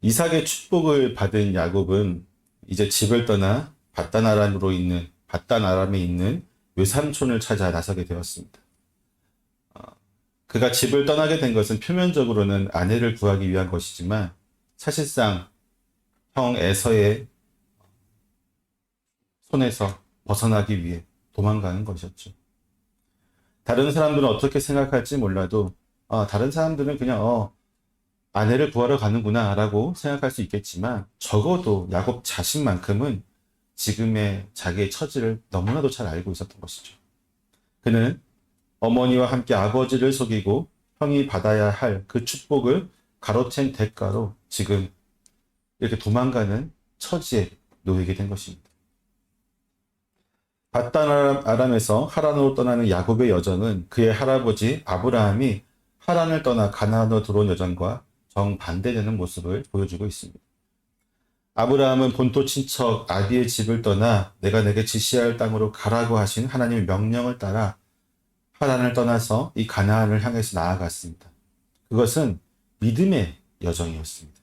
이삭의 축복을 받은 야곱은 이제 집을 떠나 밧단 아람에 있는 외삼촌을 찾아 나서게 되었습니다. 그가 집을 떠나게 된 것은 표면적으로는 아내를 구하기 위한 것이지만 사실상 형 에서의 손에서 벗어나기 위해 도망가는 것이었죠. 다른 사람들은 어떻게 생각할지 몰라도 다른 사람들은 그냥 아내를 구하러 가는구나 라고 생각할 수 있겠지만 적어도 야곱 자신만큼은 지금의 자기의 처지를 너무나도 잘 알고 있었던 것이죠. 그는 어머니와 함께 아버지를 속이고 형이 받아야 할 그 축복을 가로챈 대가로 지금 이렇게 도망가는 처지에 놓이게 된 것입니다. 밧단 아람에서 하란으로 떠나는 야곱의 여정은 그의 할아버지 아브라함이 하란을 떠나 가나안으로 들어온 여정과 정반대되는 모습을 보여주고 있습니다. 아브라함은 본토 친척 아비의 집을 떠나 내가 내게 지시할 땅으로 가라고 하신 하나님의 명령을 따라 하란을 떠나서 이 가나안을 향해서 나아갔습니다. 그것은 믿음의 여정이었습니다.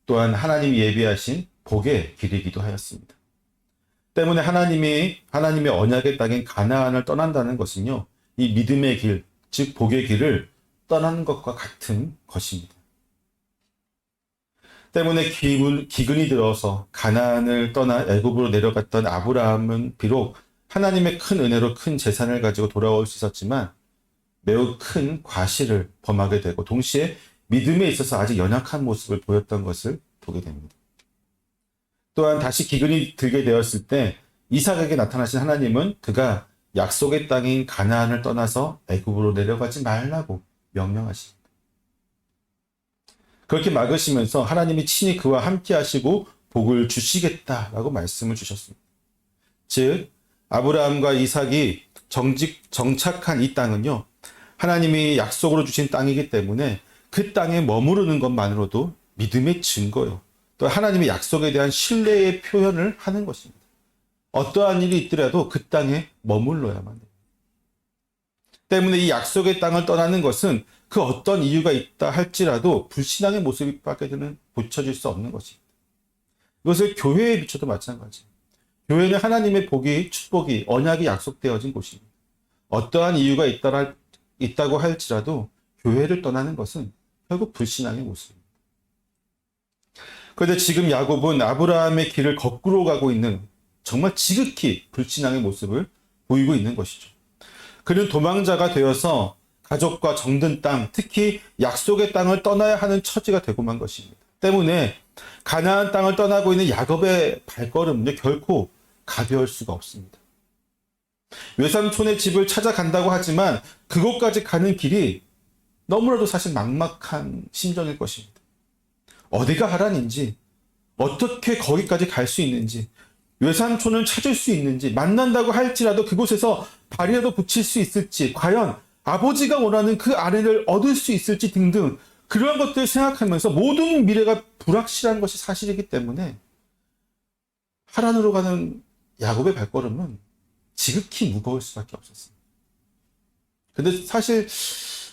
또한 하나님이 예비하신 복의 길이기도 하였습니다. 때문에 하나님의 언약의 땅인 가나안을 떠난다는 것은요, 이 믿음의 길, 즉 복의 길을 떠나는 것과 같은 것입니다. 때문에 기근이 들어서 가나안을 떠나 애굽으로 내려갔던 아브라함은 비록 하나님의 큰 은혜로 큰 재산을 가지고 돌아올 수 있었지만 매우 큰 과실을 범하게 되고 동시에 믿음에 있어서 아직 연약한 모습을 보였던 것을 보게 됩니다. 또한 다시 기근이 들게 되었을 때 이삭에게 나타나신 하나님은 그가 약속의 땅인 가나안을 떠나서 애굽으로 내려가지 말라고 명령하십니다. 그렇게 막으시면서 하나님이 친히 그와 함께 하시고 복을 주시겠다라고 말씀을 주셨습니다. 즉 아브라함과 이삭이 정착한 이 땅은요, 하나님이 약속으로 주신 땅이기 때문에 그 땅에 머무르는 것만으로도 믿음의 증거요. 또 하나님의 약속에 대한 신뢰의 표현을 하는 것입니다. 어떠한 일이 있더라도 그 땅에 머물러야만 됩니다. 때문에 이 약속의 땅을 떠나는 것은 그 어떤 이유가 있다 할지라도 불신앙의 모습이 비춰질 수 없는 것입니다. 이것을 교회에 비춰도 마찬가지입니다. 교회는 하나님의 복이, 축복이, 언약이 약속되어진 곳입니다. 어떠한 이유가 있다고 할지라도 교회를 떠나는 것은 결국 불신앙의 모습입니다. 그런데 지금 야곱은 아브라함의 길을 거꾸로 가고 있는 정말 지극히 불신앙의 모습을 보이고 있는 것이죠. 그는 도망자가 되어서 가족과 정든 땅, 특히 약속의 땅을 떠나야 하는 처지가 되고 만 것입니다. 때문에 가나안 땅을 떠나고 있는 야곱의 발걸음은 결코 가벼울 수가 없습니다. 외삼촌의 집을 찾아간다고 하지만 그곳까지 가는 길이 너무나도 사실 막막한 심정일 것입니다. 어디가 하란인지, 어떻게 거기까지 갈 수 있는지, 외삼촌을 찾을 수 있는지, 만난다고 할지라도 그곳에서 발이라도 붙일 수 있을지, 과연 아버지가 원하는 그 아내를 얻을 수 있을지 등등 그런 것들을 생각하면서 모든 미래가 불확실한 것이 사실이기 때문에 하란으로 가는 야곱의 발걸음은 지극히 무거울 수밖에 없었습니다. 근데 사실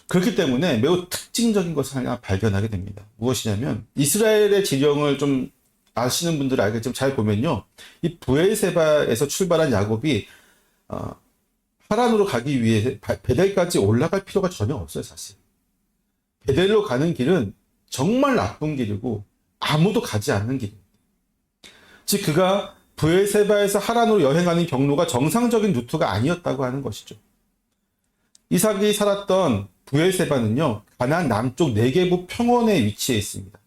그렇기 때문에 매우 특징적인 것을 하나 발견하게 됩니다. 무엇이냐면 이스라엘의 지령을 좀 아시는 분들은 알겠지만 잘 보면요, 이 브엘세바에서 출발한 야곱이 하란으로 가기 위해 베델까지 올라갈 필요가 전혀 없어요. 사실 베델로 가는 길은 정말 나쁜 길이고 아무도 가지 않는 길입니다. 즉 그가 브엘세바에서 하란으로 여행하는 경로가 정상적인 루트가 아니었다고 하는 것이죠. 이삭이 살았던 브엘세바는요, 가나안 남쪽 네게부 평원에 위치해 있습니다.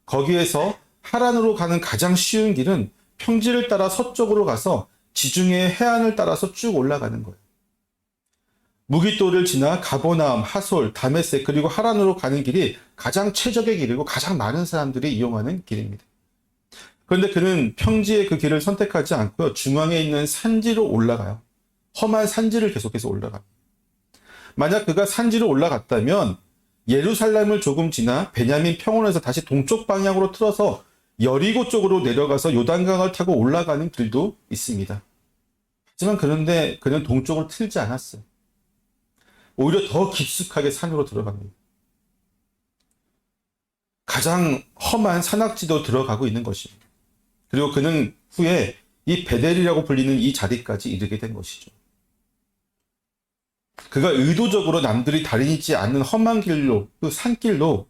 거기에서 하란으로 가는 가장 쉬운 길은 평지를 따라 서쪽으로 가서 지중해 해안을 따라서 쭉 올라가는 거예요. 무깃돌을 지나 가보나움, 하솔, 다메섹 그리고 하란으로 가는 길이 가장 최적의 길이고 가장 많은 사람들이 이용하는 길입니다. 그런데 그는 평지의 그 길을 선택하지 않고요, 중앙에 있는 산지로 올라가요. 험한 산지를 계속해서 올라갑니다. 만약 그가 산지로 올라갔다면 예루살렘을 조금 지나 베냐민 평원에서 다시 동쪽 방향으로 틀어서 여리고 쪽으로 내려가서 요단강을 타고 올라가는 길도 있습니다. 하지만 그런데 그는 동쪽으로 틀지 않았어요. 오히려 더 깊숙하게 산으로 들어갑니다. 가장 험한 산악지도 들어가고 있는 것입니다. 그리고 그는 후에 이 베델이라고 불리는 이 자리까지 이르게 된 것이죠. 그가 의도적으로 남들이 다니지 않는 험한 길로, 그 산길로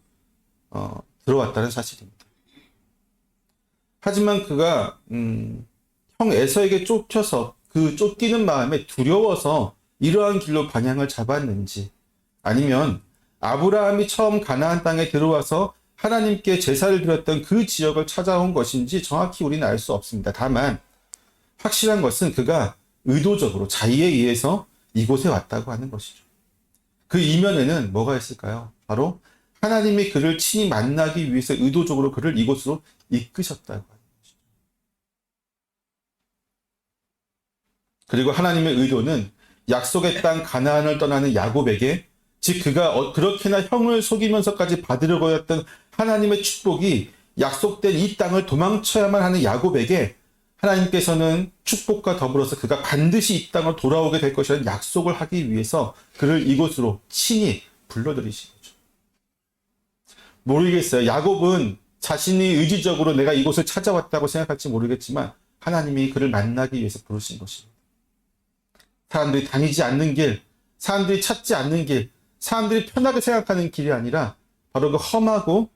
들어왔다는 사실입니다. 하지만 그가 형 에서에게 쫓겨서 그 쫓기는 마음에 두려워서 이러한 길로 방향을 잡았는지, 아니면 아브라함이 처음 가나안 땅에 들어와서 하나님께 제사를 드렸던 그 지역을 찾아온 것인지 정확히 우리는 알 수 없습니다. 다만 확실한 것은 그가 의도적으로 자의에 의해서 이곳에 왔다고 하는 것이죠. 그 이면에는 뭐가 있을까요? 바로 하나님이 그를 친히 만나기 위해서 의도적으로 그를 이곳으로 이끄셨다고 하는 것이죠. 그리고 하나님의 의도는 약속의 땅 가나안을 떠나는 야곱에게, 즉 그가 그렇게나 형을 속이면서까지 받으려고 했던 하나님의 축복이 약속된 이 땅을 도망쳐야만 하는 야곱에게 하나님께서는 축복과 더불어서 그가 반드시 이 땅을 돌아오게 될 것이라는 약속을 하기 위해서 그를 이곳으로 친히 불러들이신 거죠. 모르겠어요. 야곱은 자신이 의지적으로 내가 이곳을 찾아왔다고 생각할지 모르겠지만 하나님이 그를 만나기 위해서 부르신 것입니다. 사람들이 다니지 않는 길, 사람들이 찾지 않는 길, 사람들이 편하게 생각하는 길이 아니라 바로 그 험하고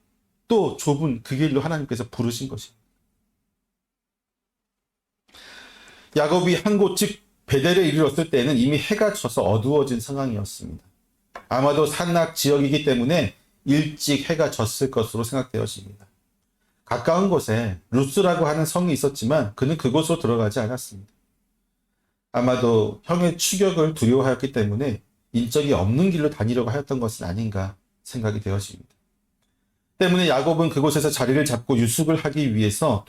또 좁은 그 길로 하나님께서 부르신 것입니다. 야곱이 한 곳, 즉 베델에 이르렀을 때는 이미 해가 져서 어두워진 상황이었습니다. 아마도 산악 지역이기 때문에 일찍 해가 졌을 것으로 생각되어집니다. 가까운 곳에 루스라고 하는 성이 있었지만 그는 그곳으로 들어가지 않았습니다. 아마도 형의 추격을 두려워하였기 때문에 인적이 없는 길로 다니려고 하였던 것은 아닌가 생각이 되어집니다. 때문에 야곱은 그곳에서 자리를 잡고 유숙을 하기 위해서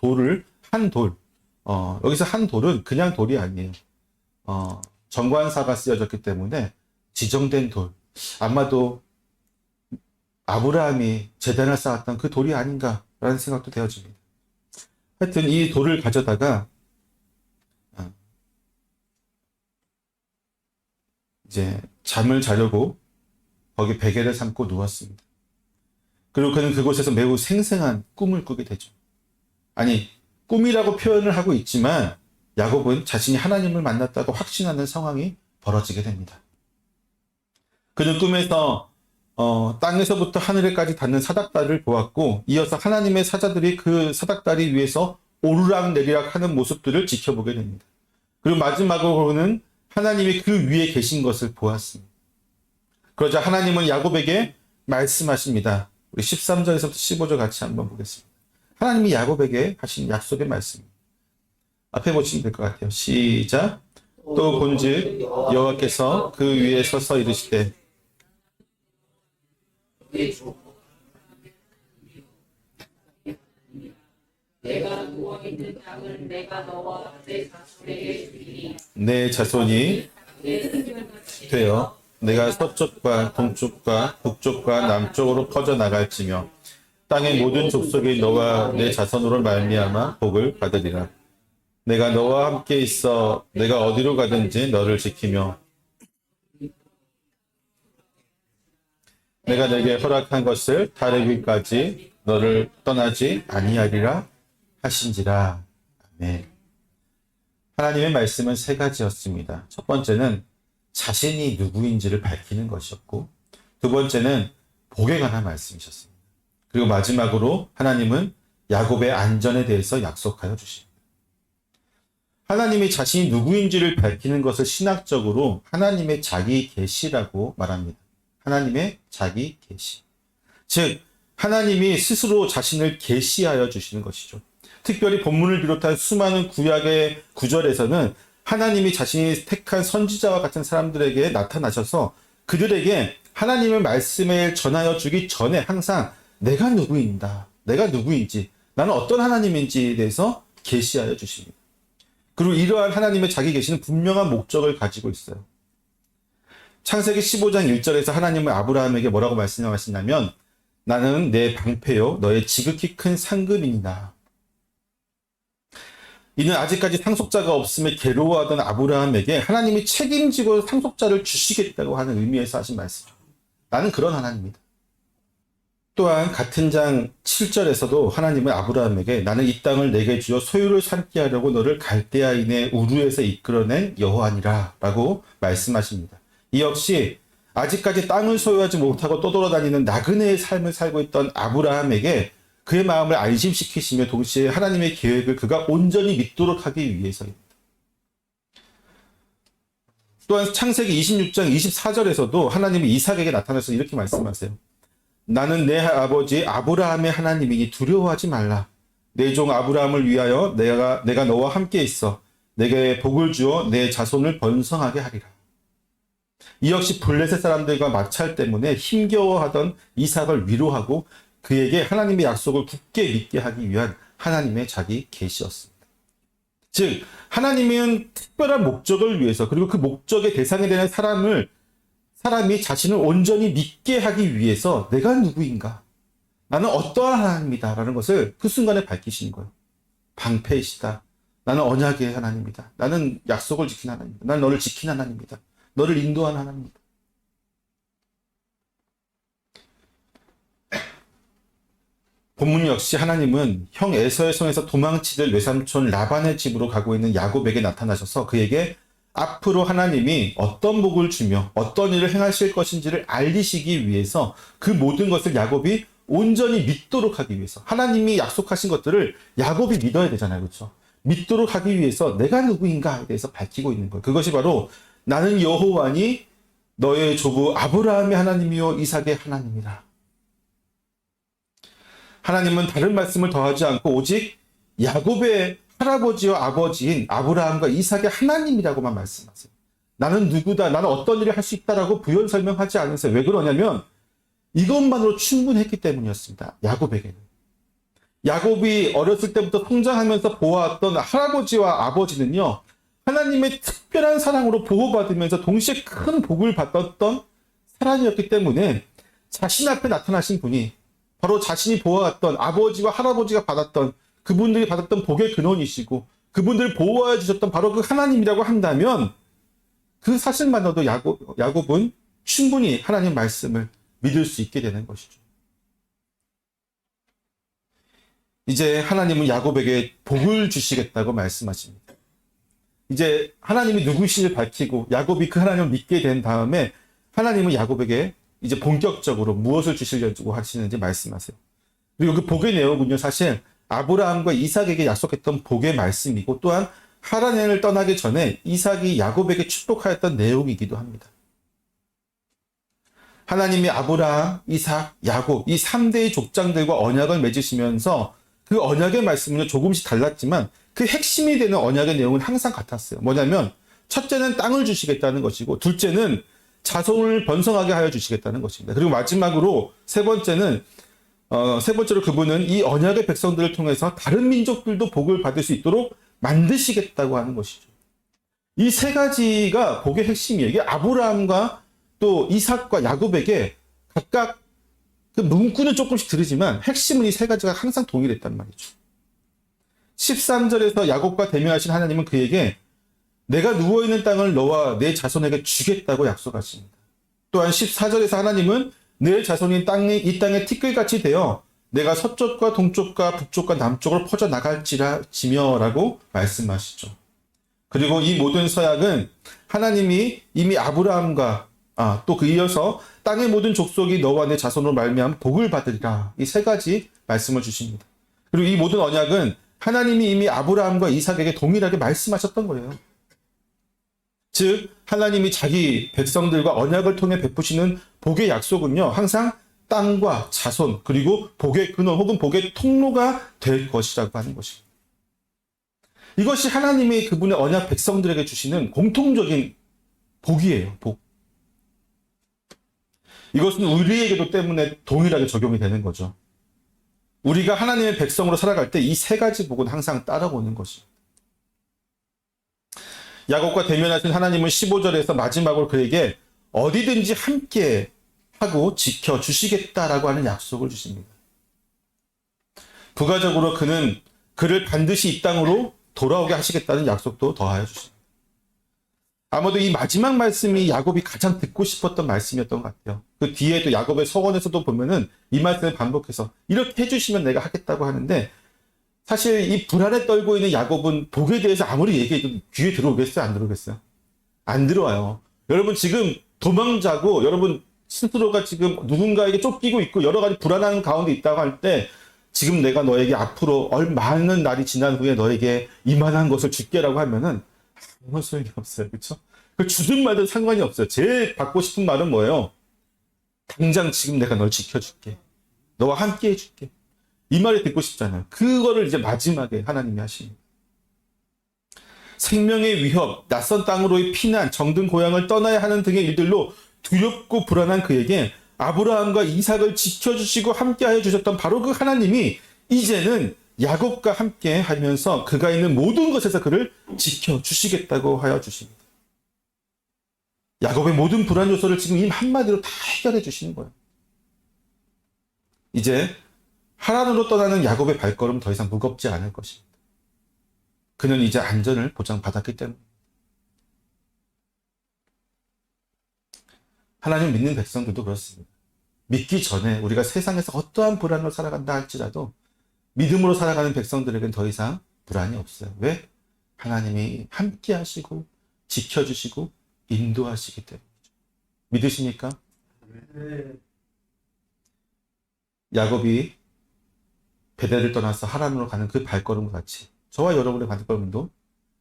여기서 한 돌은 그냥 돌이 아니에요. 정관사가 쓰여졌기 때문에 지정된 돌, 아마도 아브라함이 제단을 쌓았던 그 돌이 아닌가라는 생각도 되어집니다. 하여튼 이 돌을 가져다가 이제 잠을 자려고 거기 베개를 삼고 누웠습니다. 그리고 그는 그곳에서 매우 생생한 꿈을 꾸게 되죠. 아니, 꿈이라고 표현을 하고 있지만 야곱은 자신이 하나님을 만났다고 확신하는 상황이 벌어지게 됩니다. 그는 꿈에서 땅에서부터 하늘에까지 닿는 사닥다리를 보았고, 이어서 하나님의 사자들이 그 사닥다리 위에서 오르락내리락 하는 모습들을 지켜보게 됩니다. 그리고 마지막으로는 하나님이 그 위에 계신 것을 보았습니다. 그러자 하나님은 야곱에게 말씀하십니다. 우리 13절에서부터 15절 같이 한번 보겠습니다. 하나님이 야곱에게 하신 약속의 말씀. 앞에 보시면 될 것 같아요. 시작. 또 본즉 여호와께서 그 위에 서서 이르시되 내가 누워있는 땅을 내가 너와 내 자손에게 주리니 내 자손이 되어 내가 서쪽과 동쪽과 북쪽과 남쪽으로 퍼져나갈지며 땅의 모든 족속이 너와 내 자손으로 말미암아 복을 받으리라. 내가 너와 함께 있어 내가 어디로 가든지 너를 지키며 내가 내게 허락한 것을 다르기까지 너를 떠나지 아니하리라 하신지라. 아멘. 하나님의 말씀은 세 가지였습니다. 첫 번째는 자신이 누구인지를 밝히는 것이었고, 두 번째는 복에 관한 말씀이셨습니다. 그리고 마지막으로 하나님은 야곱의 안전에 대해서 약속하여 주십니다. 하나님이 자신이 누구인지를 밝히는 것을 신학적으로 하나님의 자기 계시라고 말합니다. 하나님의 자기 계시. 즉 하나님이 스스로 자신을 계시하여 주시는 것이죠. 특별히 본문을 비롯한 수많은 구약의 구절에서는 하나님이 자신이 택한 선지자와 같은 사람들에게 나타나셔서 그들에게 하나님의 말씀을 전하여 주기 전에 항상 내가 누구인가, 내가 누구인지, 나는 어떤 하나님인지에 대해서 계시하여 주십니다. 그리고 이러한 하나님의 자기 계시는 분명한 목적을 가지고 있어요. 창세기 15장 1절에서 하나님은 아브라함에게 뭐라고 말씀하시냐면 나는 내 방패요 너의 지극히 큰 상급이니라. 이는 아직까지 상속자가 없음에 괴로워하던 아브라함에게 하나님이 책임지고 상속자를 주시겠다고 하는 의미에서 하신 말씀입니다. 나는 그런 하나님이다. 또한 같은 장 7절에서도 하나님은 아브라함에게 나는 이 땅을 내게 주어 소유를 삼게 하려고 너를 갈대아인의 우르에서 이끌어낸 여호와니라 라고 말씀하십니다. 이 역시 아직까지 땅을 소유하지 못하고 떠돌아다니는 나그네의 삶을 살고 있던 아브라함에게 그의 마음을 안심시키시며 동시에 하나님의 계획을 그가 온전히 믿도록 하기 위해서입니다. 또한 창세기 26장 24절에서도 하나님이 이삭에게 나타나서 이렇게 말씀하세요. 나는 내 아버지 아브라함의 하나님이니 두려워하지 말라. 내 종 아브라함을 위하여 내가 너와 함께 있어 내게 복을 주어 내 자손을 번성하게 하리라. 이 역시 블레셋 사람들과 마찰 때문에 힘겨워하던 이삭을 위로하고 그에게 하나님의 약속을 굳게 믿게 하기 위한 하나님의 자기 계시였습니다. 즉 하나님은 특별한 목적을 위해서 그리고 그 목적의 대상이 되는 사람이 자신을 온전히 믿게 하기 위해서 내가 누구인가? 나는 어떠한 하나님이다 라는 것을 그 순간에 밝히시는 거예요. 방패이시다. 나는 언약의 하나님이다. 나는 약속을 지킨 하나님이다. 나는 너를 지킨 하나님이다. 너를 인도한 하나님이다. 본문 역시 하나님은 형 에서의 손에서 도망치듯 외삼촌 라반의 집으로 가고 있는 야곱에게 나타나셔서 그에게 앞으로 하나님이 어떤 복을 주며 어떤 일을 행하실 것인지를 알리시기 위해서 그 모든 것을 야곱이 온전히 믿도록 하기 위해서 하나님이 약속하신 것들을 야곱이 믿어야 되잖아요. 그렇죠? 믿도록 하기 위해서 내가 누구인가에 대해서 밝히고 있는 거예요. 그것이 바로 나는 여호와니 너의 조부 아브라함의 하나님이요 이삭의 하나님이라. 하나님은 다른 말씀을 더하지 않고 오직 야곱의 할아버지와 아버지인 아브라함과 이삭의 하나님이라고만 말씀하세요. 나는 누구다, 나는 어떤 일을 할 수 있다라고 부연 설명하지 않으세요. 왜 그러냐면 이것만으로 충분했기 때문이었습니다. 야곱에게는. 야곱이 어렸을 때부터 성장하면서 보아왔던 할아버지와 아버지는요. 하나님의 특별한 사랑으로 보호받으면서 동시에 큰 복을 받았던 사람이었기 때문에 자신 앞에 나타나신 분이 바로 자신이 보아왔던 아버지와 할아버지가 받았던 그분들이 받았던 복의 근원이시고 그분들을 보호해 주셨던 바로 그 하나님이라고 한다면 그 사실만으로도 야곱은 충분히 하나님 말씀을 믿을 수 있게 되는 것이죠. 이제 하나님은 야곱에게 복을 주시겠다고 말씀하십니다. 이제 하나님이 누구신지를 밝히고 야곱이 그 하나님을 믿게 된 다음에 하나님은 야곱에게 이제 본격적으로 무엇을 주시려고 하시는지 말씀하세요. 그리고 그 복의 내용은요, 사실 아브라함과 이삭에게 약속했던 복의 말씀이고 또한 하란을 떠나기 전에 이삭이 야곱에게 축복하였던 내용이기도 합니다. 하나님이 아브라함, 이삭, 야곱 이 3대의 족장들과 언약을 맺으시면서 그 언약의 말씀은 조금씩 달랐지만 그 핵심이 되는 언약의 내용은 항상 같았어요. 뭐냐면 첫째는 땅을 주시겠다는 것이고 둘째는 자손을 번성하게 하여 주시겠다는 것입니다. 그리고 마지막으로 세 번째로 그분은 이 언약의 백성들을 통해서 다른 민족들도 복을 받을 수 있도록 만드시겠다고 하는 것이죠. 이 세 가지가 복의 핵심이에요. 이게 아브라함과 또 이삭과 야곱에게 각각 그 문구는 조금씩 다르지만 핵심은 이 세 가지가 항상 동일했단 말이죠. 13절에서 야곱과 대면하신 하나님은 그에게 내가 누워있는 땅을 너와 내 자손에게 주겠다고 약속하십니다. 또한 14절에서 하나님은 내 자손이 이 땅에 티끌같이 되어 내가 서쪽과 동쪽과 북쪽과 남쪽으로 퍼져나갈지라라고 말씀하시죠. 그리고 이 모든 서약은 하나님이 이미 아브라함과 또 그 이어서 땅의 모든 족속이 너와 내 자손으로 말미암아 복을 받으리라. 이 세 가지 말씀을 주십니다. 그리고 이 모든 언약은 하나님이 이미 아브라함과 이삭에게 동일하게 말씀하셨던 거예요. 즉 하나님이 자기 백성들과 언약을 통해 베푸시는 복의 약속은요. 항상 땅과 자손 그리고 복의 근원 혹은 복의 통로가 될 것이라고 하는 것입니다. 이것이 하나님이 그분의 언약 백성들에게 주시는 공통적인 복이에요. 복. 이것은 우리에게도 때문에 동일하게 적용이 되는 거죠. 우리가 하나님의 백성으로 살아갈 때 이 세 가지 복은 항상 따라오는 것입니다. 야곱과 대면하신 하나님은 15절에서 마지막으로 그에게 어디든지 함께 하고 지켜주시겠다라고 하는 약속을 주십니다. 부가적으로 그를 반드시 이 땅으로 돌아오게 하시겠다는 약속도 더하여 주십니다. 아마도 이 마지막 말씀이 야곱이 가장 듣고 싶었던 말씀이었던 것 같아요. 그 뒤에도 야곱의 서원에서도 보면은 이 말씀을 반복해서 이렇게 해주시면 내가 하겠다고 하는데, 사실 이 불안에 떨고 있는 야곱은 복에 대해서 아무리 얘기해도 귀에 들어오겠어요? 안 들어오겠어요? 안 들어와요. 여러분 지금 도망자고 여러분 스스로가 지금 누군가에게 쫓기고 있고 여러 가지 불안한 가운데 있다고 할 때, 지금 내가 너에게 앞으로 많은 날이 지난 후에 너에게 이만한 것을 줄게라고 하면은 아무 소용이 없어요. 그렇죠? 그 주든 말든 상관이 없어요. 제일 받고 싶은 말은 뭐예요? 당장 지금 내가 널 지켜줄게. 너와 함께 해줄게. 이 말을 듣고 싶잖아요. 그거를 이제 마지막에 하나님이 하십니다. 생명의 위협, 낯선 땅으로의 피난, 정든 고향을 떠나야 하는 등의 일들로 두렵고 불안한 그에게 아브라함과 이삭을 지켜주시고 함께하여 주셨던 바로 그 하나님이 이제는 야곱과 함께 하면서 그가 있는 모든 것에서 그를 지켜주시겠다고 하여 주십니다. 야곱의 모든 불안 요소를 지금 이 한마디로 다 해결해 주시는 거예요. 이제 하란으로 떠나는 야곱의 발걸음 더 이상 무겁지 않을 것입니다. 그는 이제 안전을 보장받았기 때문입니다. 하나님 믿는 백성들도 그렇습니다. 믿기 전에 우리가 세상에서 어떠한 불안으로 살아간다 할지라도 믿음으로 살아가는 백성들에게는 더 이상 불안이 없어요. 왜? 하나님이 함께 하시고 지켜주시고 인도하시기 때문이죠. 믿으십니까? 야곱이 베델을 떠나서 하란으로 가는 그 발걸음과 같이 저와 여러분의 발걸음도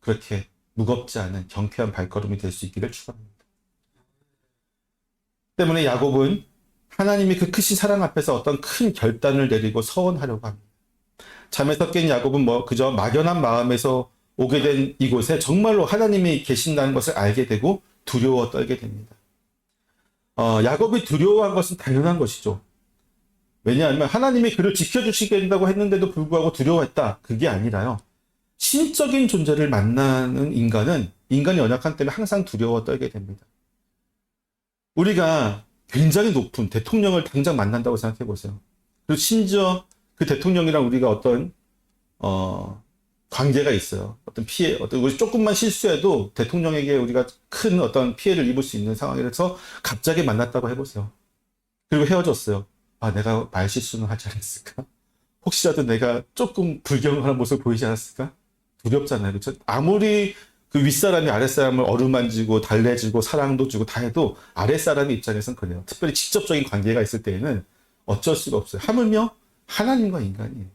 그렇게 무겁지 않은 경쾌한 발걸음이 될 수 있기를 축원합니다. 때문에 야곱은 하나님이 그 크신 사랑 앞에서 어떤 큰 결단을 내리고 서원하려고 합니다. 잠에서 깬 야곱은 그저 막연한 마음에서 오게 된 이곳에 정말로 하나님이 계신다는 것을 알게 되고 두려워 떨게 됩니다. 야곱이 두려워한 것은 당연한 것이죠. 왜냐하면 하나님이 그를 지켜주시겠다고 했는데도 불구하고 두려워했다. 그게 아니라요. 신적인 존재를 만나는 인간이 연약한 때문에 항상 두려워 떨게 됩니다. 우리가 굉장히 높은 대통령을 당장 만난다고 생각해 보세요. 그리고 심지어 그 대통령이랑 우리가 어떤 관계가 있어요. 어떤 피해, 우리 조금만 실수해도 대통령에게 우리가 큰 어떤 피해를 입을 수 있는 상황이라서 갑자기 만났다고 해보세요. 그리고 헤어졌어요. 내가 말 실수는 하지 않았을까? 혹시라도 내가 조금 불경하는 모습을 보이지 않았을까? 두렵잖아요. 그렇죠? 아무리 그 윗사람이 아랫사람을 어루만지고 달래주고 사랑도 주고 다 해도 아랫사람의 입장에선 그래요. 특별히 직접적인 관계가 있을 때에는 어쩔 수가 없어요. 하물며 하나님과 인간이에요.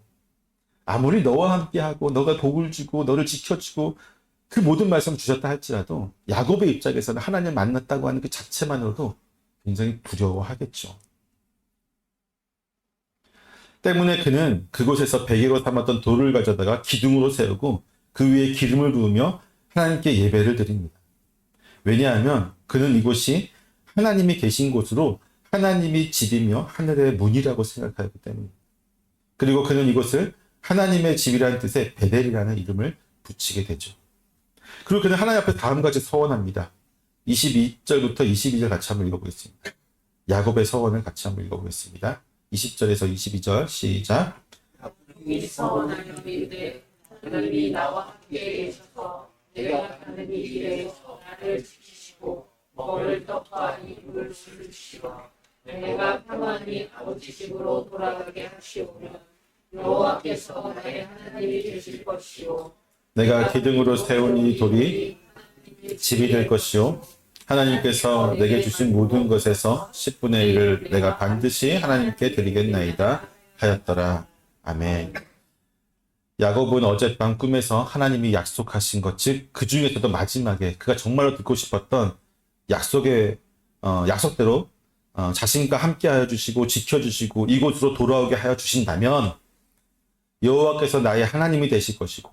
아무리 너와 함께하고 너가 복을 주고 너를 지켜주고 그 모든 말씀을 주셨다 할지라도 야곱의 입장에서는 하나님 만났다고 하는 그 자체만으로도 굉장히 두려워하겠죠. 때문에 그는 그곳에서 베개로 삼았던 돌을 가져다가 기둥으로 세우고 그 위에 기름을 부으며 하나님께 예배를 드립니다. 왜냐하면 그는 이곳이 하나님이 계신 곳으로 하나님이 집이며 하늘의 문이라고 생각하기 때문입니다. 그리고 그는 이곳을 하나님의 집이라는 뜻의 베델이라는 이름을 붙이게 되죠. 그리고 그는 하나님 앞에 다음까지 서원합니다. 22절부터 22절 같이 한번 읽어보겠습니다. 야곱의 서원을 같이 한번 읽어보겠습니다. 20절에서 22절 시작. 이 서원하여 이르되 하나님이 나와 함께 계셔서 내가 가는 이 길에서 나를 지키시고 먹을 떡과 이불을 주시고 내가 평안히 아버지 집으로 돌아가게 하시오면 여호와께서 나의 하나님이 되실 것이요 내가 기둥으로 세운 이 돌이 집이 될 것이요 하나님께서 내게 주신 모든 것에서 10분의 1을 내가 반드시 하나님께 드리겠나이다 하였더라. 아멘. 야곱은 어젯밤 꿈에서 하나님이 약속하신 것, 즉 그 중에서도 마지막에 그가 정말로 듣고 싶었던 약속대로 자신과 함께하여 주시고 지켜주시고 이곳으로 돌아오게 하여 주신다면 여호와께서 나의 하나님이 되실 것이고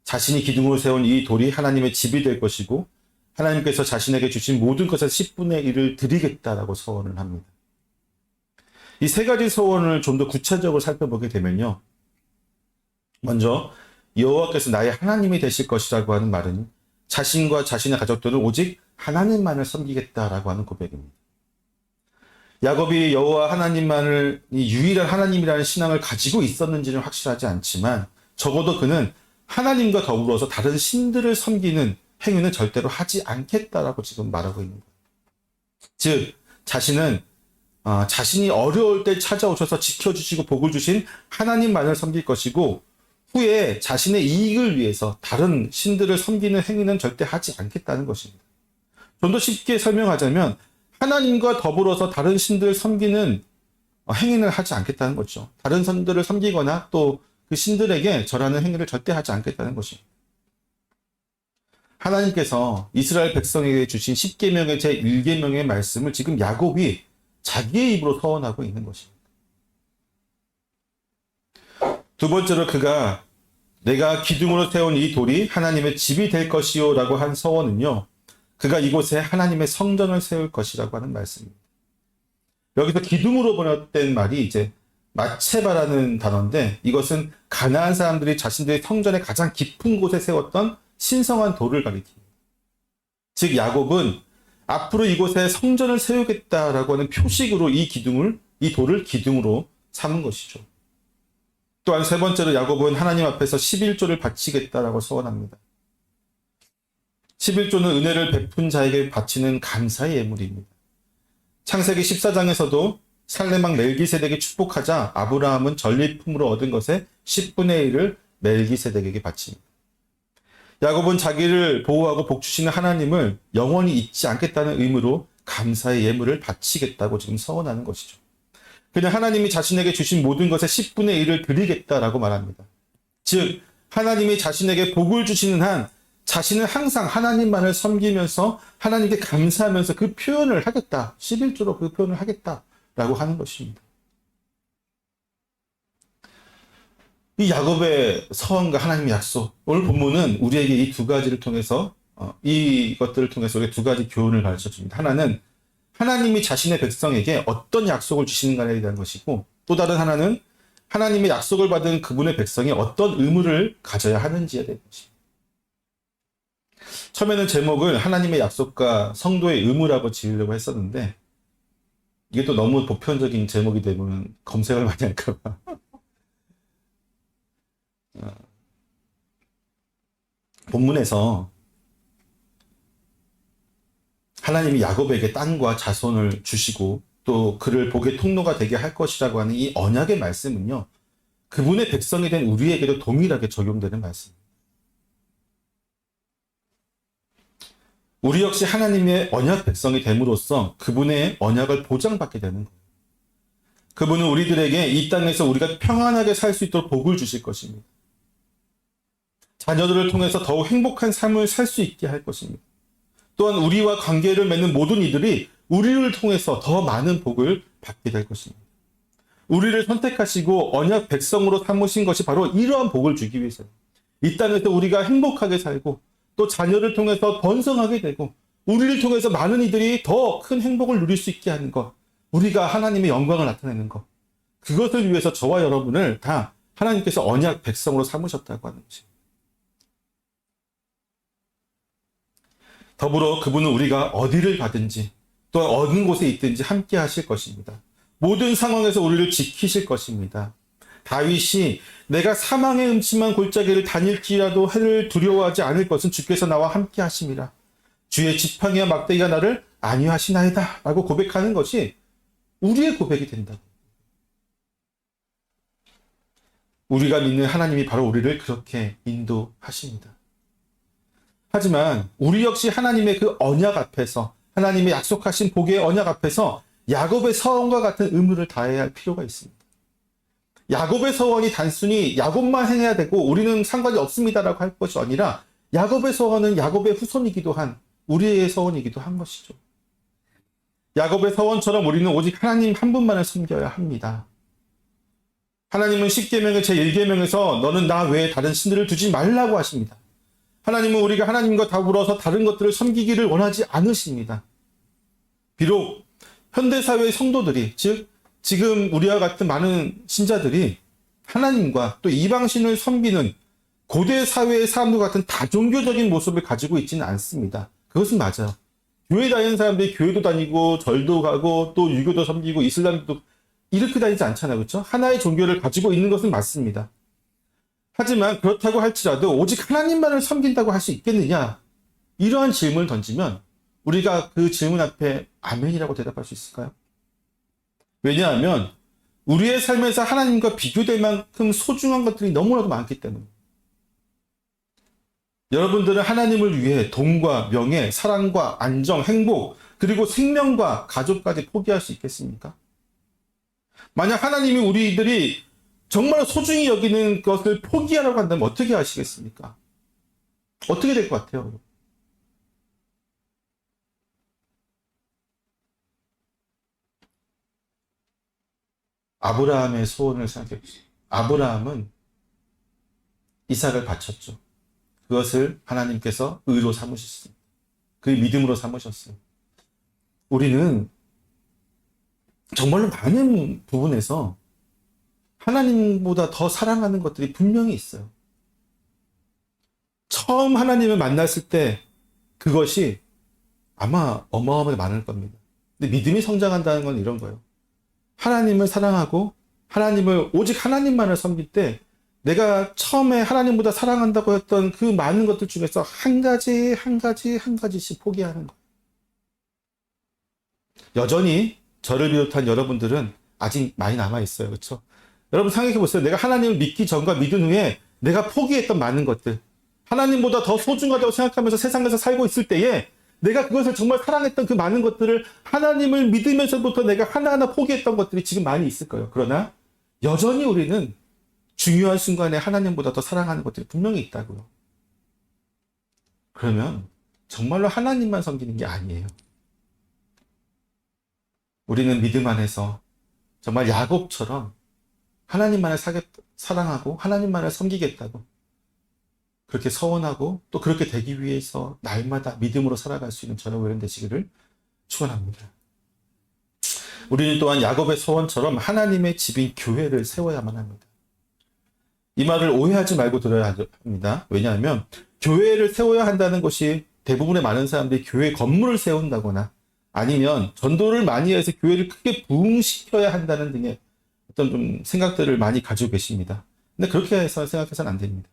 자신이 기둥으로 세운 이 돌이 하나님의 집이 될 것이고 하나님께서 자신에게 주신 모든 것의 10분의 1을 드리겠다라고 서원을 합니다. 이 세 가지 서원을 좀 더 구체적으로 살펴보게 되면요. 먼저 여호와께서 나의 하나님이 되실 것이라고 하는 말은 자신과 자신의 가족들은 오직 하나님만을 섬기겠다라고 하는 고백입니다. 야곱이 여호와 하나님만을 유일한 하나님이라는 신앙을 가지고 있었는지는 확실하지 않지만 적어도 그는 하나님과 더불어서 다른 신들을 섬기는 행위는 절대로 하지 않겠다라고 지금 말하고 있는 거예요. 즉 자신은 자신이 어려울 때 찾아오셔서 지켜주시고 복을 주신 하나님만을 섬길 것이고 후에 자신의 이익을 위해서 다른 신들을 섬기는 행위는 절대 하지 않겠다는 것입니다. 좀 더 쉽게 설명하자면 하나님과 더불어서 다른 신들을 섬기는 행위를 하지 않겠다는 거죠. 다른 신들을 섬기거나 또 그 신들에게 절하는 행위를 절대 하지 않겠다는 것입니다. 하나님께서 이스라엘 백성에게 주신 10계명의 제1계명의 말씀을 지금 야곱이 자기의 입으로 서원하고 있는 것입니다. 두 번째로 그가 내가 기둥으로 세운 이 돌이 하나님의 집이 될 것이요 라고 한 서원은요, 그가 이곳에 하나님의 성전을 세울 것이라고 하는 말씀입니다. 여기서 기둥으로 번역된 말이 이제 마체바라는 단어인데, 이것은 가나안 사람들이 자신들의 성전의 가장 깊은 곳에 세웠던 신성한 돌을 가리킵니다. 즉 야곱은 앞으로 이곳에 성전을 세우겠다라고 하는 표식으로 이 돌을 기둥으로 삼은 것이죠. 또한 세 번째로 야곱은 하나님 앞에서 11조를 바치겠다라고 서원합니다. 11조는 은혜를 베푼 자에게 바치는 감사의 예물입니다. 창세기 14장에서도 살레막 멜기세덱이 축복하자 아브라함은 전리품으로 얻은 것의 10분의 1을 멜기세덱에게 바칩니다. 야곱은 자기를 보호하고 복주시는 하나님을 영원히 잊지 않겠다는 의무로 감사의 예물을 바치겠다고 지금 서원하는 것이죠. 그냥 하나님이 자신에게 주신 모든 것의 10분의 1을 드리겠다라고 말합니다. 즉 하나님이 자신에게 복을 주시는 한 자신은 항상 하나님만을 섬기면서 하나님께 감사하면서 그 표현을 하겠다. 11조로 그 표현을 하겠다라고 하는 것입니다. 이 야곱의 서원과 하나님의 약속, 오늘 본문은 우리에게 이 두 가지를 통해서 이것들을 통해서 우리 두 가지 교훈을 가르쳐 줍니다. 하나는 하나님이 자신의 백성에게 어떤 약속을 주시는가에 대한 것이고, 또 다른 하나는 하나님의 약속을 받은 그분의 백성이 어떤 의무를 가져야 하는지에 대한 것입니다. 처음에는 제목을 하나님의 약속과 성도의 의무라고 지으려고 했었는데, 이게 또 너무 보편적인 제목이 되면 검색을 많이 할까 봐. 본문에서 하나님이 야곱에게 땅과 자손을 주시고 또 그를 복의 통로가 되게 할 것이라고 하는 이 언약의 말씀은요, 그분의 백성이 된 우리에게도 동일하게 적용되는 말씀입니다. 우리 역시 하나님의 언약 백성이 됨으로써 그분의 언약을 보장받게 되는 거예요. 그분은 우리들에게 이 땅에서 우리가 평안하게 살 수 있도록 복을 주실 것입니다. 자녀들을 통해서 더욱 행복한 삶을 살 수 있게 할 것입니다. 또한 우리와 관계를 맺는 모든 이들이 우리를 통해서 더 많은 복을 받게 될 것입니다. 우리를 선택하시고 언약 백성으로 삼으신 것이 바로 이러한 복을 주기 위해서요. 이 땅에서 우리가 행복하게 살고 또 자녀를 통해서 번성하게 되고 우리를 통해서 많은 이들이 더 큰 행복을 누릴 수 있게 하는 것, 우리가 하나님의 영광을 나타내는 것, 그것을 위해서 저와 여러분을 다 하나님께서 언약 백성으로 삼으셨다고 하는 것입니다. 더불어 그분은 우리가 어디를 가든지 또 어느 곳에 있든지 함께 하실 것입니다. 모든 상황에서 우리를 지키실 것입니다. 다윗이 내가 사망의 음침한 골짜기를 다닐지라도 해를 두려워하지 않을 것은 주께서 나와 함께 하심이라. 주의 지팡이와 막대기가 나를 안위하시나이다 라고 고백하는 것이 우리의 고백이 된다. 우리가 믿는 하나님이 바로 우리를 그렇게 인도하십니다. 하지만 우리 역시 하나님의 그 언약 앞에서, 하나님의 약속하신 복의 언약 앞에서 야곱의 서원과 같은 의무를 다해야 할 필요가 있습니다. 야곱의 서원이 단순히 야곱만 행해야 되고 우리는 상관이 없습니다라고 할 것이 아니라 야곱의 서원은 야곱의 후손이기도 한 우리의 서원이기도 한 것이죠. 야곱의 서원처럼 우리는 오직 하나님 한 분만을 섬겨야 합니다. 하나님은 10계명의 제1계명에서 너는 나 외에 다른 신들을 두지 말라고 하십니다. 하나님은 우리가 하나님과 더불어서 다른 것들을 섬기기를 원하지 않으십니다. 비록 현대사회의 성도들이, 즉 지금 우리와 같은 많은 신자들이 하나님과 또 이방신을 섬기는 고대 사회의 사람들 같은 다종교적인 모습을 가지고 있지는 않습니다. 그것은 맞아요. 교회 다니는 사람들이 교회도 다니고 절도 가고 또 유교도 섬기고 이슬람도 이렇게 다니지 않잖아요. 그렇죠? 하나의 종교를 가지고 있는 것은 맞습니다. 하지만 그렇다고 할지라도 오직 하나님만을 섬긴다고 할 수 있겠느냐? 이러한 질문을 던지면 우리가 그 질문 앞에 아멘이라고 대답할 수 있을까요? 왜냐하면 우리의 삶에서 하나님과 비교될 만큼 소중한 것들이 너무나도 많기 때문에. 여러분들은 하나님을 위해 돈과 명예, 사랑과 안정, 행복, 그리고 생명과 가족까지 포기할 수 있겠습니까? 만약 하나님이 우리들이 정말 소중히 여기는 것을 포기하라고 한다면 어떻게 하시겠습니까? 어떻게 될 것 같아요? 아브라함의 소원을 생각해 보세요. 아브라함은 이삭을 바쳤죠. 그것을 하나님께서 의로 삼으셨습니다. 그의 믿음으로 삼으셨어요. 우리는 정말로 많은 부분에서 하나님보다 더 사랑하는 것들이 분명히 있어요. 처음 하나님을 만났을 때 그것이 아마 어마어마하게 많을 겁니다. 근데 믿음이 성장한다는 건 이런 거예요. 하나님을 사랑하고 하나님을 오직 하나님만을 섬길 때 내가 처음에 하나님보다 사랑한다고 했던 그 많은 것들 중에서 한 가지씩 포기하는 거예요. 여전히 저를 비롯한 여러분들은 아직 많이 남아있어요. 그렇죠? 여러분 생각해 보세요. 내가 하나님을 믿기 전과 믿은 후에 내가 포기했던 많은 것들, 하나님보다 더 소중하다고 생각하면서 세상에서 살고 있을 때에 내가 그것을 정말 사랑했던 그 많은 것들을 하나님을 믿으면서부터 내가 하나하나 포기했던 것들이 지금 많이 있을 거예요. 그러나 여전히 우리는 중요한 순간에 하나님보다 더 사랑하는 것들이 분명히 있다고요. 그러면 정말로 하나님만 섬기는 게 아니에요. 우리는 믿음 안에서 정말 야곱처럼 하나님만을 사랑하고 하나님만을 섬기겠다고 그렇게 서원하고 또 그렇게 되기 위해서 날마다 믿음으로 살아갈 수 있는 저녁 여러분 되시기를 축원합니다. 우리는 또한 야곱의 소원처럼 하나님의 집인 교회를 세워야만 합니다. 이 말을 오해하지 말고 들어야 합니다. 왜냐하면 교회를 세워야 한다는 것이 대부분의 많은 사람들이 교회 건물을 세운다거나 아니면 전도를 많이 해서 교회를 크게 부흥시켜야 한다는 등의 어떤 좀 생각들을 많이 가지고 계십니다. 근데 그렇게 해서 생각해서는 안 됩니다.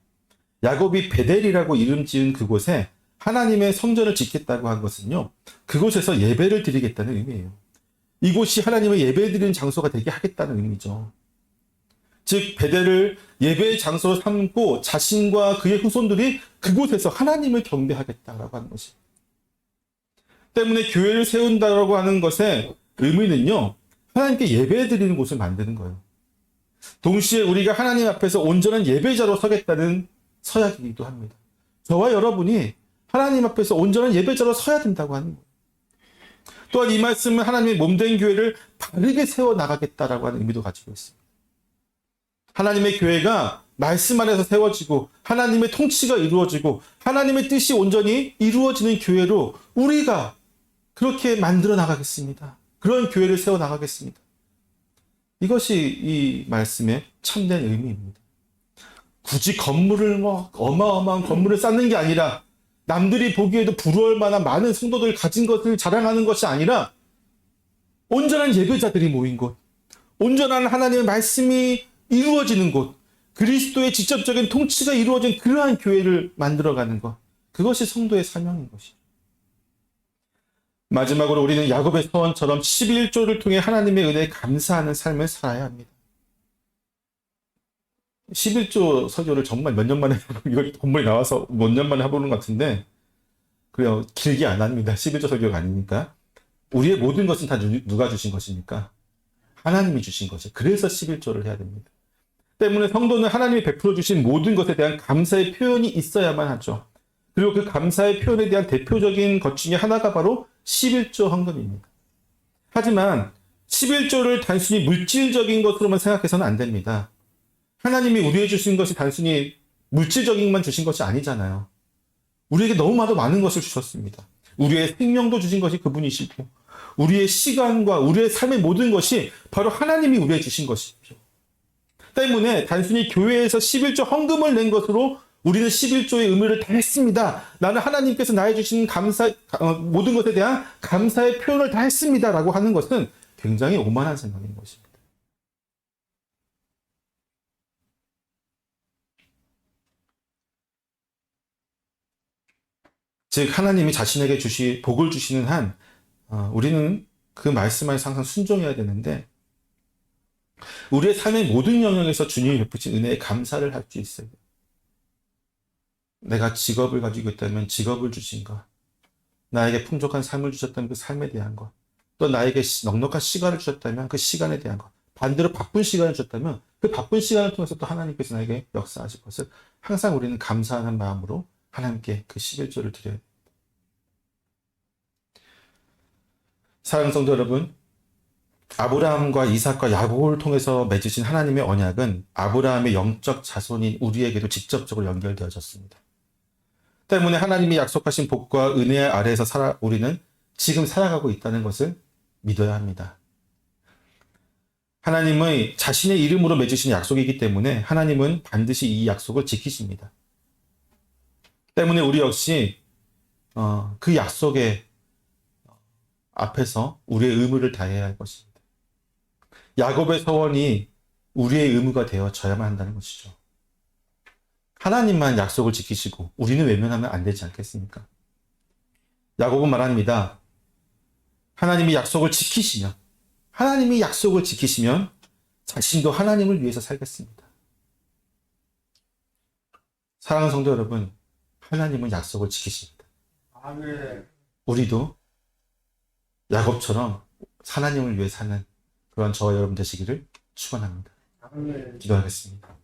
야곱이 베델이라고 이름 지은 그곳에 하나님의 성전을 짓겠다고 한 것은요, 그곳에서 예배를 드리겠다는 의미예요. 이곳이 하나님의 예배 드리는 장소가 되게 하겠다는 의미죠. 즉 베델을 예배의 장소로 삼고 자신과 그의 후손들이 그곳에서 하나님을 경배하겠다라고 하는 것입니다. 때문에 교회를 세운다라고 하는 것의 의미는요, 하나님께 예배 드리는 곳을 만드는 거예요. 동시에 우리가 하나님 앞에서 온전한 예배자로 서겠다는 서약이기도 합니다. 저와 여러분이 하나님 앞에서 온전한 예배자로 서야 된다고 하는 거예요. 또한 이 말씀은 하나님의 몸된 교회를 바르게 세워나가겠다라고 하는 의미도 가지고 있습니다. 하나님의 교회가 말씀 안에서 세워지고 하나님의 통치가 이루어지고 하나님의 뜻이 온전히 이루어지는 교회로 우리가 그렇게 만들어 나가겠습니다. 그런 교회를 세워나가겠습니다. 이것이 이 말씀의 참된 의미입니다. 굳이 건물을 어마어마한 건물을 쌓는 게 아니라 남들이 보기에도 부러울 만한 많은 성도들을 가진 것을 자랑하는 것이 아니라 온전한 예배자들이 모인 곳, 온전한 하나님의 말씀이 이루어지는 곳, 그리스도의 직접적인 통치가 이루어진 그러한 교회를 만들어가는 것, 그것이 성도의 사명인 것이죠. 마지막으로 우리는 야곱의 서원처럼 11조를 통해 하나님의 은혜에 감사하는 삶을 살아야 합니다. 11조 설교를 정말 몇 년 만에 이걸 본문이 나와서 몇 년 만에 해보는 것 같은데 그래요. 길게 안 합니다. 11조 설교가 아니니까. 우리의 모든 것은 다 누가 주신 것입니까? 하나님이 주신 것이. 그래서 11조를 해야 됩니다. 때문에 성도는 하나님이 베풀어 주신 모든 것에 대한 감사의 표현이 있어야만 하죠. 그리고 그 감사의 표현에 대한 대표적인 것 중에 하나가 바로 11조 헌금입니다. 하지만 11조를 단순히 물질적인 것으로만 생각해서는 안 됩니다. 하나님이 우리에게 주신 것이 단순히 물질적인 것만 주신 것이 아니잖아요. 우리에게 너무나도 많은 것을 주셨습니다. 우리의 생명도 주신 것이 그분이시고 우리의 시간과 우리의 삶의 모든 것이 바로 하나님이 우리에게 주신 것이죠. 때문에 단순히 교회에서 11조 헌금을 낸 것으로 우리는 11조의 의미를 다 했습니다. 나는 하나님께서 나에 주신 모든 것에 대한 감사의 표현을 다 했습니다. 라고 하는 것은 굉장히 오만한 생각인 것입니다. 즉 하나님이 자신에게 복을 주시는 한 우리는 그 말씀 안에 항상 순종해야 되는데 우리의 삶의 모든 영역에서 주님이 베푸신 은혜에 감사를 할 수 있어요. 내가 직업을 가지고 있다면 직업을 주신 것, 나에게 풍족한 삶을 주셨다면 그 삶에 대한 것, 또 나에게 넉넉한 시간을 주셨다면 그 시간에 대한 것, 반대로 바쁜 시간을 주셨다면 그 바쁜 시간을 통해서 또 하나님께서 나에게 역사하실 것을 항상 우리는 감사하는 마음으로 하나님께 그 11조를 드려야 됩니다. 사랑하는 성도 여러분, 아브라함과 이삭과 야곱을 통해서 맺으신 하나님의 언약은 아브라함의 영적 자손인 우리에게도 직접적으로 연결되어졌습니다. 때문에 하나님이 약속하신 복과 은혜 아래에서 우리는 지금 살아가고 있다는 것을 믿어야 합니다. 하나님의 자신의 이름으로 맺으신 약속이기 때문에 하나님은 반드시 이 약속을 지키십니다. 때문에 우리 역시 그 약속의 앞에서 우리의 의무를 다해야 할 것입니다. 야곱의 서원이 우리의 의무가 되어져야만 한다는 것이죠. 하나님만 약속을 지키시고 우리는 외면하면 안 되지 않겠습니까? 야곱은 말합니다. 하나님이 약속을 지키시면 자신도 하나님을 위해서 살겠습니다. 사랑하는 성도 여러분, 하나님은 약속을 지키십니다. 아멘. 우리도 야곱처럼 하나님을 위해 사는 그런 저와 여러분 되시기를 축원합니다. 아멘. 기도하겠습니다.